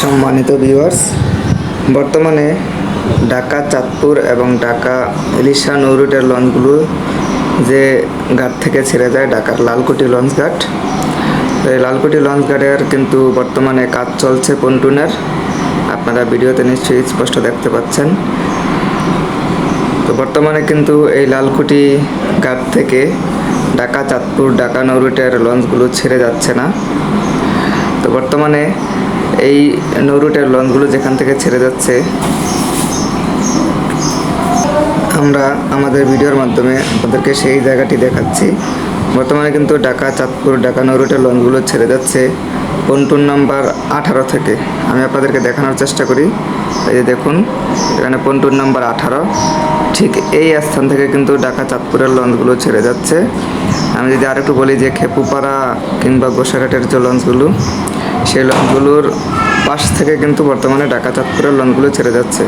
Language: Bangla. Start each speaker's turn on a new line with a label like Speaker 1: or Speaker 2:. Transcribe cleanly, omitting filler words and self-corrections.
Speaker 1: সম্মানিত ভিউয়ার্স, বর্তমানে ঢাকা চাঁদপুর এবং ঢাকা ইলিশা নৌ রুটের লঞ্চগুলো যে ঘাট থেকে ছেড়ে যায়, ঢাকার লালকুটি লঞ্চ ঘাট। তো এই লালকুটি লঞ্চ ঘাটের কিন্তু বর্তমানে কাজ চলছে পন্টুনের। আপনারা ভিডিওতে নিশ্চয়ই স্পষ্ট দেখতে পাচ্ছেন। তো বর্তমানে কিন্তু এই লালকুটি ঘাট থেকে ঢাকা চাঁদপুর ঢাকা নৌ রুটের লঞ্চগুলো ছেড়ে যাচ্ছে না। তো বর্তমানে এই নৌ রুটের লঞ্চগুলো যেখান থেকে ছেড়ে যাচ্ছে, আমরা আমাদের ভিডিওর মাধ্যমে আপনাদেরকে সেই জায়গাটি দেখাচ্ছি। বর্তমানে কিন্তু ঢাকা চাঁদপুর ঢাকা নৌ রুটের লঞ্চগুলো ছেড়ে যাচ্ছে পন্টুন নাম্বার 18 থেকে। আমি আপনাদেরকে দেখানোর চেষ্টা করি। এই যে দেখুন, এখানে পন্টুন নাম্বার 18, ঠিক এই স্থান থেকে কিন্তু ঢাকা চাঁদপুরের লঞ্চগুলো ছেড়ে যাচ্ছে। আমি যদি আরেকটু বলি যে খেপুপাড়া কিংবা গোসাঘাটের যে লঞ্চগুলো, সেই লঞ্চগুলোর পাশ থেকে কিন্তু বর্তমানে ঢাকা চাঁদপুরের লঞ্চগুলো ছেড়ে যাচ্ছে।